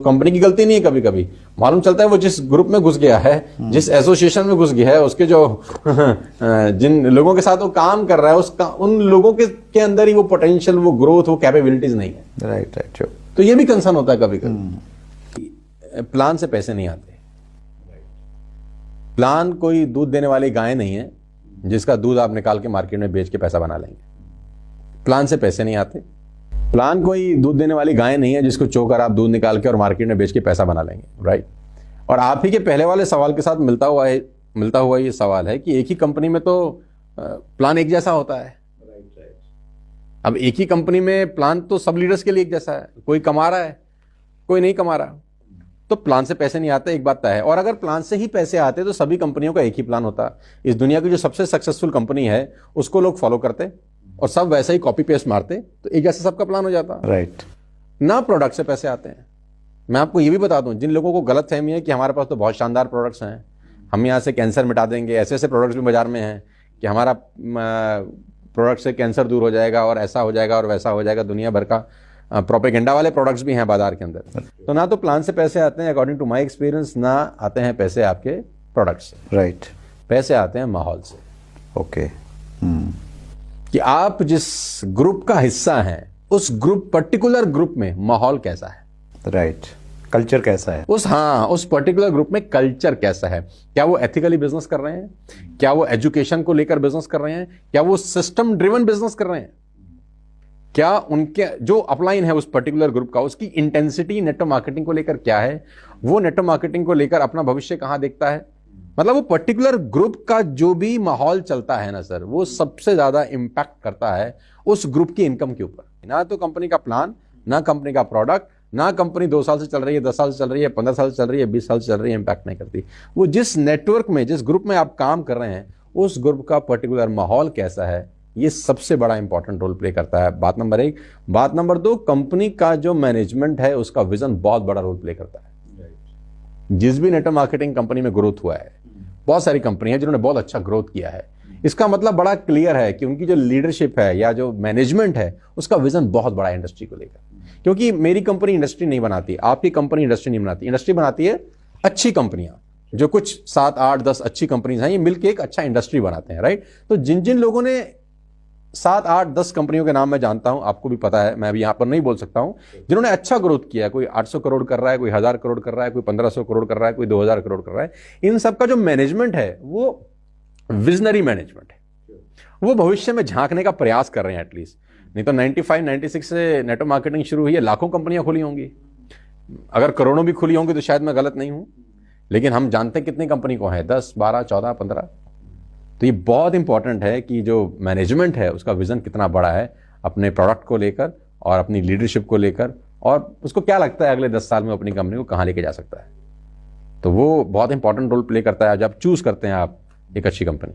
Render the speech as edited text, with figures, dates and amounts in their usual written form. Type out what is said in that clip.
Company की गलती नहीं है, कभी कभी मालूम चलता है वो जिस ग्रुप में घुस गया है, जिस एसोसिएशन में घुस गया है, उसके जो जिन लोगों के साथ वो काम कर रहा है उन लोगों के अंदर ही वो पोटेंशियल, वो ग्रोथ, वो कैपेबिलिटीज नहीं है। राइट। तो ये भी कंसर्न होता है कभी कभी। प्लान से पैसे नहीं आते। प्लान कोई दूध देने वाली गाय नहीं है जिसका दूध आप निकाल के मार्केट में बेच के पैसा बना लेंगे। प्लान से पैसे नहीं आते। प्लान कोई दूध देने वाली गाय नहीं है जिसको चोकर आप दूध निकाल के और मार्केट में बेच के पैसा बना लेंगे, राइट। और आप ही के पहले वाले सवाल के साथ मिलता हुआ ये सवाल है कि एक ही कंपनी में तो प्लान एक जैसा होता है। अब एक ही कंपनी में प्लान तो सब लीडर्स के लिए एक जैसा है, कोई कमा रहा है कोई नहीं कमा रहा, तो प्लान से पैसे नहीं आते, एक बात तय है। और अगर प्लान से ही पैसे आते तो सभी कंपनियों का एक ही प्लान होता। इस दुनिया की जो सबसे सक्सेसफुल कंपनी है उसको लोग फॉलो करते और सब वैसा ही कॉपी पेस्ट मारते, तो एक जैसा सबका प्लान हो जाता, राइट। ना प्रोडक्ट से पैसे आते हैं। मैं आपको ये भी बता दूं, जिन लोगों को गलत फहमी है कि हमारे पास तो बहुत शानदार प्रोडक्ट्स हैं, हम यहाँ से कैंसर मिटा देंगे, ऐसे ऐसे प्रोडक्ट्स भी बाजार में हैं कि हमारा प्रोडक्ट से कैंसर दूर हो जाएगा और ऐसा हो जाएगा और वैसा हो जाएगा, दुनिया भर का प्रोपेगेंडा वाले प्रोडक्ट्स भी हैं बाजार के अंदर। तो ना तो प्लान से पैसे आते हैं, अकॉर्डिंग टू माई एक्सपीरियंस, ना आते हैं पैसे आपके प्रोडक्ट से, राइट। पैसे आते हैं माहौल से। ओके। कि आप जिस ग्रुप का हिस्सा हैं उस पर्टिकुलर ग्रुप में माहौल कैसा है, राइट। कल्चर कैसा है, उस पर्टिकुलर ग्रुप में कल्चर कैसा है। क्या वो एथिकली बिजनेस कर रहे हैं, क्या वो एजुकेशन को लेकर बिजनेस कर रहे हैं, क्या वो सिस्टम ड्रिवन बिजनेस कर रहे हैं, क्या उनके जो अपलाइन है उस पर्टिकुलर ग्रुप का, उसकी इंटेंसिटी नेटवर्क मार्केटिंग को लेकर क्या है, वो नेटवर्क मार्केटिंग को लेकर अपना भविष्य कहां देखता है। मतलब वो पर्टिकुलर ग्रुप का जो भी माहौल चलता है ना सर, वो सबसे ज्यादा इंपैक्ट करता है उस ग्रुप की इनकम के ऊपर। ना तो कंपनी का प्लान, ना कंपनी का प्रोडक्ट, ना कंपनी 2 साल से चल रही है, 10 साल से चल रही है, 15 साल से चल रही है, 20 साल से चल रही है, इंपैक्ट नहीं करती। वो जिस नेटवर्क में, जिस ग्रुप में आप काम कर रहे हैं, उस ग्रुप का पर्टिकुलर माहौल कैसा है, ये सबसे बड़ा इंपॉर्टेंट रोल प्ले करता है। बात नंबर 1। बात नंबर 2, कंपनी का जो मैनेजमेंट है उसका विजन बहुत बड़ा रोल प्ले करता है। जिस भी नेटवर्क मार्केटिंग कंपनी में ग्रोथ हुआ है, बहुत सारी कंपनी है जिन्होंने बहुत अच्छा ग्रोथ किया है, इसका मतलब बड़ा क्लियर है कि उनकी जो लीडरशिप है या जो मैनेजमेंट है उसका विजन बहुत बड़ा है इंडस्ट्री को लेकर। क्योंकि मेरी कंपनी इंडस्ट्री नहीं बनाती, आपकी कंपनी इंडस्ट्री नहीं बनाती, इंडस्ट्री बनाती है अच्छी कंपनियां, जो कुछ 7, 8, 10 अच्छी कंपनीज हैं, ये मिलकर एक अच्छा इंडस्ट्री बनाते हैं, राइट। तो जिन जिन लोगों ने 7, 8, 10 कंपनियों के नाम मैं जानता हूं, आपको भी पता है, मैं अभी यहां पर नहीं बोल सकता हूं, जिन्होंने अच्छा ग्रोथ किया है, कोई 800 करोड़ कर रहा है, कोई 1000 करोड़ कर रहा है, कोई 1500 करोड़ कर रहा है, कोई 2000 करोड़ कर रहा है, इन सबका जो मैनेजमेंट है वो विजनरी मैनेजमेंट है। वो भविष्य में झांकने का प्रयास कर रहे हैं एटलीस्ट। नहीं तो 95, 96 से नेटवर्क मार्केटिंग शुरू हुई है, लाखों कंपनियां खुली होंगी, अगर करोड़ों भी खुली होंगी तो शायद मैं गलत नहीं हूं, लेकिन हम जानते हैं कितनी कंपनी को है, 10, 12, 14, 15। तो ये बहुत इंपॉर्टेंट है कि जो मैनेजमेंट है उसका विजन कितना बड़ा है अपने प्रोडक्ट को लेकर और अपनी लीडरशिप को लेकर, और उसको क्या लगता है अगले 10 साल में अपनी कंपनी को कहां लेके जा सकता है। तो वो बहुत इंपॉर्टेंट रोल प्ले करता है जब चूज करते हैं आप एक अच्छी कंपनी।